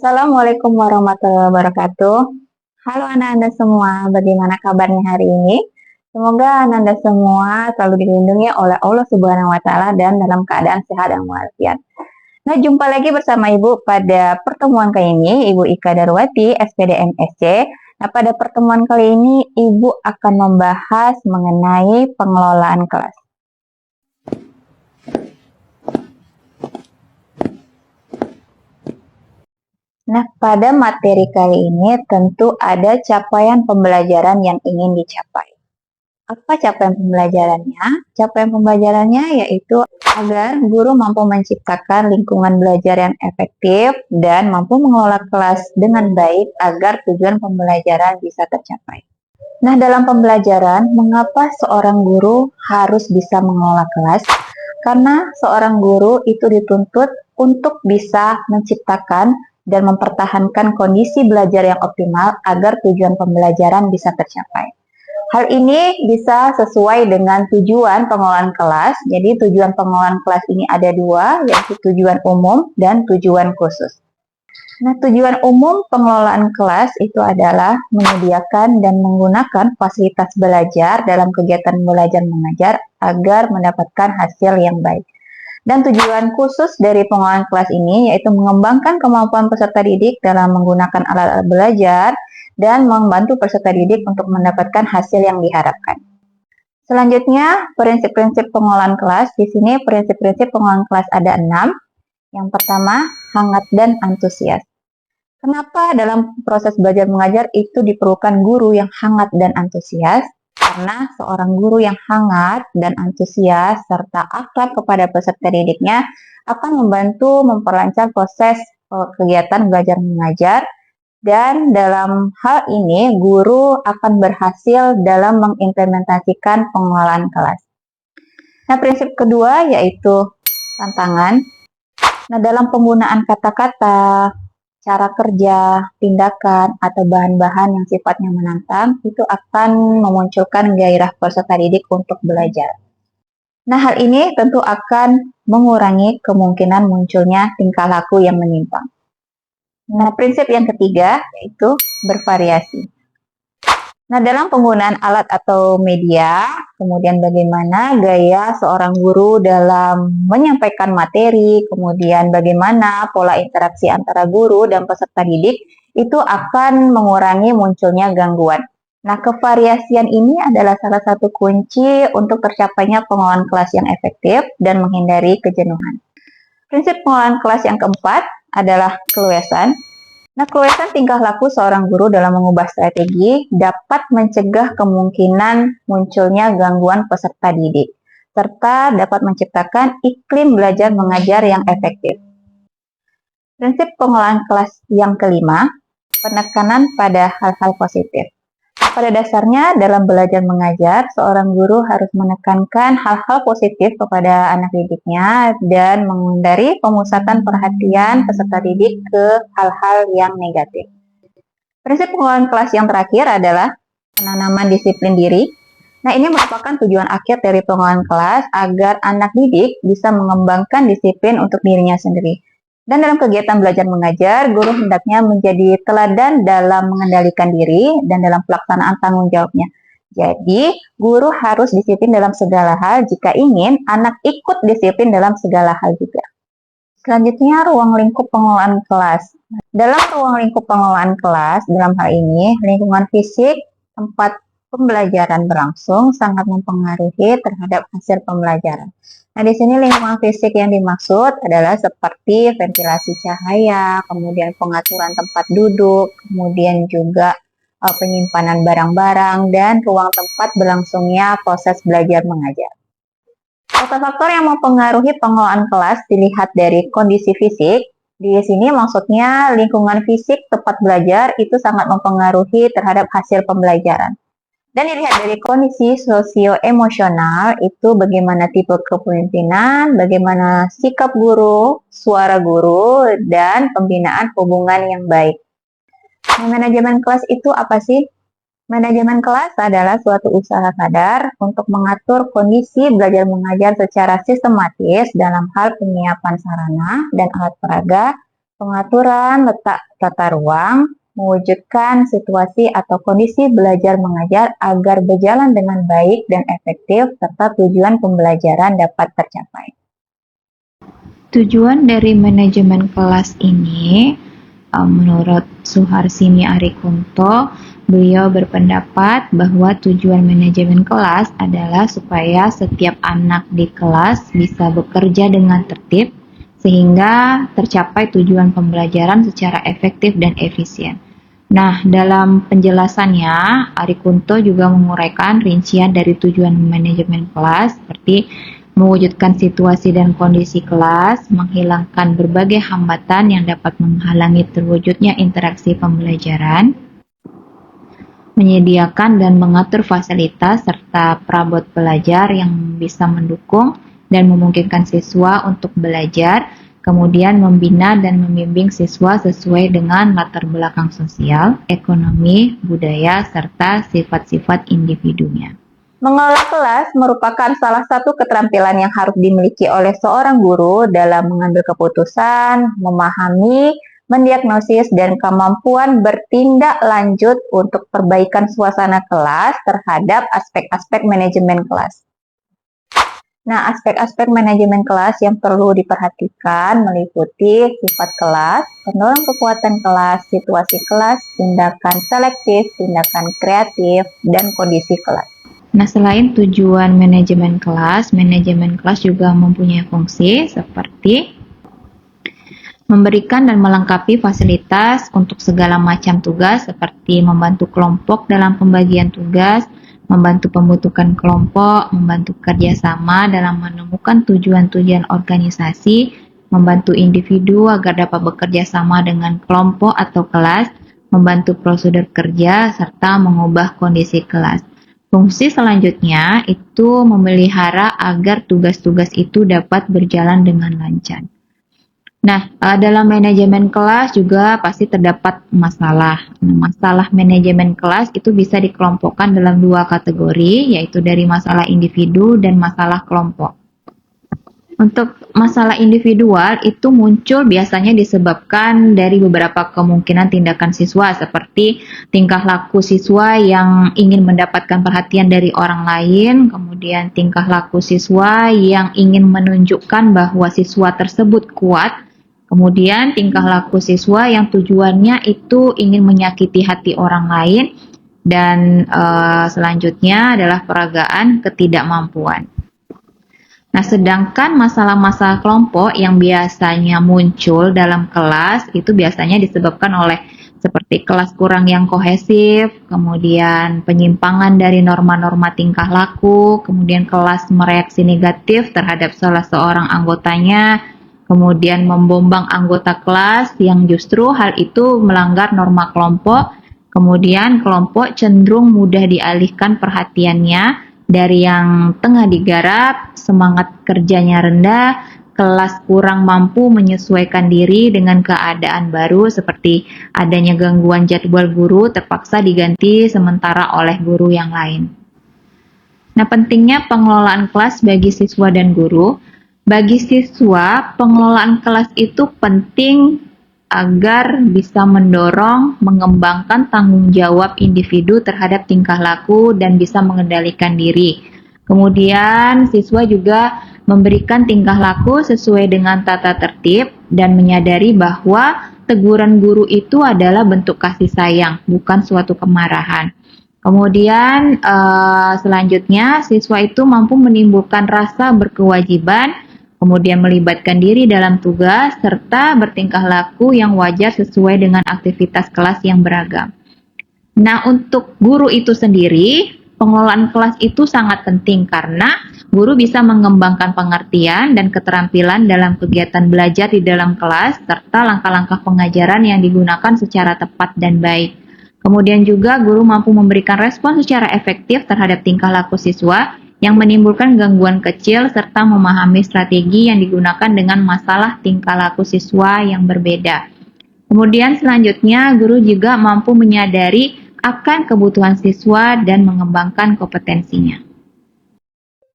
Assalamualaikum warahmatullahi wabarakatuh. Halo anak-anak semua, bagaimana kabarnya hari ini? Semoga anak-anak semua selalu dilindungi oleh Allah Subhanahu wa Ta'ala dan dalam keadaan sehat dan walafiat. Nah, jumpa lagi bersama Ibu pada pertemuan kali ini, Ibu Ika Darwati, SPD MSc. Nah, pada pertemuan kali ini, Ibu akan membahas mengenai pengelolaan kelas. Nah, pada materi kali ini tentu ada capaian pembelajaran yang ingin dicapai. Apa capaian pembelajarannya? Capaian pembelajarannya yaitu agar guru mampu menciptakan lingkungan belajar yang efektif dan mampu mengelola kelas dengan baik agar tujuan pembelajaran bisa tercapai. Nah, dalam pembelajaran, mengapa seorang guru harus bisa mengelola kelas? Karena seorang guru itu dituntut untuk bisa menciptakan dan mempertahankan kondisi belajar yang optimal agar tujuan pembelajaran bisa tercapai. Hal ini bisa sesuai dengan tujuan pengelolaan kelas. Jadi tujuan pengelolaan kelas ini ada dua, yaitu tujuan umum dan tujuan khusus. Nah, tujuan umum pengelolaan kelas itu adalah menyediakan dan menggunakan fasilitas belajar dalam kegiatan belajar mengajar agar mendapatkan hasil yang baik. Dan tujuan khusus dari pengelolaan kelas ini yaitu mengembangkan kemampuan peserta didik dalam menggunakan alat-alat belajar dan membantu peserta didik untuk mendapatkan hasil yang diharapkan. Selanjutnya, prinsip-prinsip pengelolaan kelas. Di sini prinsip-prinsip pengelolaan kelas ada 6. Yang pertama, hangat dan antusias. Kenapa dalam proses belajar mengajar itu diperlukan guru yang hangat dan antusias? Karena seorang guru yang hangat dan antusias serta akrab kepada peserta didiknya akan membantu memperlancar proses kegiatan belajar mengajar, dan dalam hal ini guru akan berhasil dalam mengimplementasikan pengelolaan kelas. Nah, prinsip kedua yaitu tantangan. Nah, dalam penggunaan kata-kata, cara kerja, tindakan, atau bahan-bahan yang sifatnya menantang, itu akan memunculkan gairah peserta didik untuk belajar. Nah, hal ini tentu akan mengurangi kemungkinan munculnya tingkah laku yang menyimpang. Nah, prinsip yang ketiga yaitu bervariasi. Nah, dalam penggunaan alat atau media, kemudian bagaimana gaya seorang guru dalam menyampaikan materi, kemudian bagaimana pola interaksi antara guru dan peserta didik, itu akan mengurangi munculnya gangguan. Nah, kevariasian ini adalah salah satu kunci untuk tercapainya pengelolaan kelas yang efektif dan menghindari kejenuhan. Prinsip pengelolaan kelas yang keempat adalah keluasan. Nah, keluasan tingkah laku seorang guru dalam mengubah strategi dapat mencegah kemungkinan munculnya gangguan peserta didik, serta dapat menciptakan iklim belajar mengajar yang efektif. Prinsip pengelolaan kelas yang kelima, penekanan pada hal-hal positif. Pada dasarnya, dalam belajar mengajar, seorang guru harus menekankan hal-hal positif kepada anak didiknya dan menghindari pemusatan perhatian peserta didik ke hal-hal yang negatif. Prinsip pengelolaan kelas yang terakhir adalah penanaman disiplin diri. Nah, ini merupakan tujuan akhir dari pengelolaan kelas agar anak didik bisa mengembangkan disiplin untuk dirinya sendiri. Dan dalam kegiatan belajar mengajar, guru hendaknya menjadi teladan dalam mengendalikan diri dan dalam pelaksanaan tanggung jawabnya. Jadi, guru harus disiplin dalam segala hal jika ingin anak ikut disiplin dalam segala hal juga. Selanjutnya, ruang lingkup pengelolaan kelas. Dalam ruang lingkup pengelolaan kelas, dalam hal ini, lingkungan fisik, tempat pembelajaran berlangsung sangat mempengaruhi terhadap hasil pembelajaran. Nah, di sini lingkungan fisik yang dimaksud adalah seperti ventilasi cahaya, kemudian pengaturan tempat duduk, kemudian juga penyimpanan barang-barang, dan ruang tempat berlangsungnya proses belajar mengajar. Faktor-faktor yang mempengaruhi pengelolaan kelas dilihat dari kondisi fisik. Di sini maksudnya lingkungan fisik tempat belajar itu sangat mempengaruhi terhadap hasil pembelajaran. Dan dilihat dari kondisi sosio-emosional, itu bagaimana tipe kepemimpinan, bagaimana sikap guru, suara guru, dan pembinaan hubungan yang baik. Nah, manajemen kelas itu apa sih? Manajemen kelas adalah suatu usaha sadar untuk mengatur kondisi belajar mengajar secara sistematis dalam hal penyiapan sarana dan alat peraga, Pengaturan letak tata ruang, mewujudkan situasi atau kondisi belajar mengajar agar berjalan dengan baik dan efektif serta tujuan pembelajaran dapat tercapai. Tujuan dari manajemen kelas ini, menurut Suharsini Arikunto, beliau berpendapat bahwa tujuan manajemen kelas adalah supaya setiap anak di kelas bisa bekerja dengan tertib sehingga tercapai tujuan pembelajaran secara efektif dan efisien. Nah, dalam penjelasannya, Arikunto juga menguraikan rincian dari tujuan manajemen kelas seperti mewujudkan situasi dan kondisi kelas, menghilangkan berbagai hambatan yang dapat menghalangi terwujudnya interaksi pembelajaran, menyediakan dan mengatur fasilitas serta perabot belajar yang bisa mendukung dan memungkinkan siswa untuk belajar, kemudian membina dan membimbing siswa sesuai dengan latar belakang sosial, ekonomi, budaya, serta sifat-sifat individunya. Mengelola kelas merupakan salah satu keterampilan yang harus dimiliki oleh seorang guru dalam mengambil keputusan, memahami, mendiagnosis, dan kemampuan bertindak lanjut untuk perbaikan suasana kelas terhadap aspek-aspek manajemen kelas. Nah, aspek-aspek manajemen kelas yang perlu diperhatikan meliputi sifat kelas, pendorong kekuatan kelas, situasi kelas, tindakan selektif, tindakan kreatif, dan kondisi kelas. Nah, selain tujuan manajemen kelas juga mempunyai fungsi seperti memberikan dan melengkapi fasilitas untuk segala macam tugas seperti membantu kelompok dalam pembagian tugas, membantu pembentukan kelompok, membantu kerjasama dalam menemukan tujuan-tujuan organisasi, membantu individu agar dapat bekerja sama dengan kelompok atau kelas, membantu prosedur kerja, serta mengubah kondisi kelas. Fungsi selanjutnya itu memelihara agar tugas-tugas itu dapat berjalan dengan lancar. Nah, dalam manajemen kelas juga pasti terdapat masalah. Masalah manajemen kelas itu bisa dikelompokkan dalam dua kategori, yaitu dari masalah individu dan masalah kelompok. Untuk masalah individual itu muncul biasanya disebabkan dari beberapa kemungkinan tindakan siswa seperti tingkah laku siswa yang ingin mendapatkan perhatian dari orang lain, kemudian tingkah laku siswa yang ingin menunjukkan bahwa siswa tersebut kuat, kemudian tingkah laku siswa yang tujuannya itu ingin menyakiti hati orang lain, dan selanjutnya adalah peragaan ketidakmampuan. Nah, sedangkan masalah-masalah kelompok yang biasanya muncul dalam kelas itu biasanya disebabkan oleh seperti kelas kurang yang kohesif, kemudian penyimpangan dari norma-norma tingkah laku, kemudian kelas mereaksi negatif terhadap salah seorang anggotanya, kemudian membombang anggota kelas yang justru hal itu melanggar norma kelompok, kemudian kelompok cenderung mudah dialihkan perhatiannya dari yang tengah digarap, semangat kerjanya rendah, kelas kurang mampu menyesuaikan diri dengan keadaan baru seperti adanya gangguan jadwal guru terpaksa diganti sementara oleh guru yang lain. Nah, pentingnya pengelolaan kelas bagi siswa dan guru. Bagi siswa, pengelolaan kelas itu penting agar bisa mendorong, mengembangkan tanggung jawab individu terhadap tingkah laku dan bisa mengendalikan diri. Kemudian, siswa juga memberikan tingkah laku sesuai dengan tata tertib dan menyadari bahwa teguran guru itu adalah bentuk kasih sayang, bukan suatu kemarahan. Kemudian, selanjutnya, siswa itu mampu menimbulkan rasa berkewajiban, kemudian melibatkan diri dalam tugas, serta bertingkah laku yang wajar sesuai dengan aktivitas kelas yang beragam. Nah, untuk guru itu sendiri, pengelolaan kelas itu sangat penting karena guru bisa mengembangkan pengertian dan keterampilan dalam kegiatan belajar di dalam kelas, serta langkah-langkah pengajaran yang digunakan secara tepat dan baik. Kemudian juga guru mampu memberikan respon secara efektif terhadap tingkah laku siswa yang menimbulkan gangguan kecil serta memahami strategi yang digunakan dengan masalah tingkah laku siswa yang berbeda. Kemudian selanjutnya guru juga mampu menyadari akan kebutuhan siswa dan mengembangkan kompetensinya.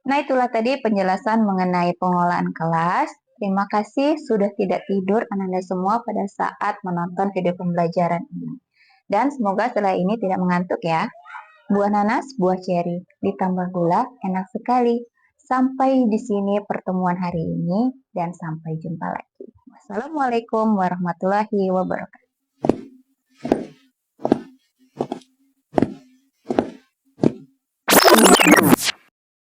Nah, itulah tadi penjelasan mengenai pengelolaan kelas. Terima kasih sudah tidak tidur Ananda semua pada saat menonton video pembelajaran ini. Dan semoga setelah ini tidak mengantuk ya. Buah nanas, buah ceri, ditambah gula, enak sekali. Sampai di sini pertemuan hari ini dan sampai jumpa lagi. Wassalamualaikum warahmatullahi wabarakatuh.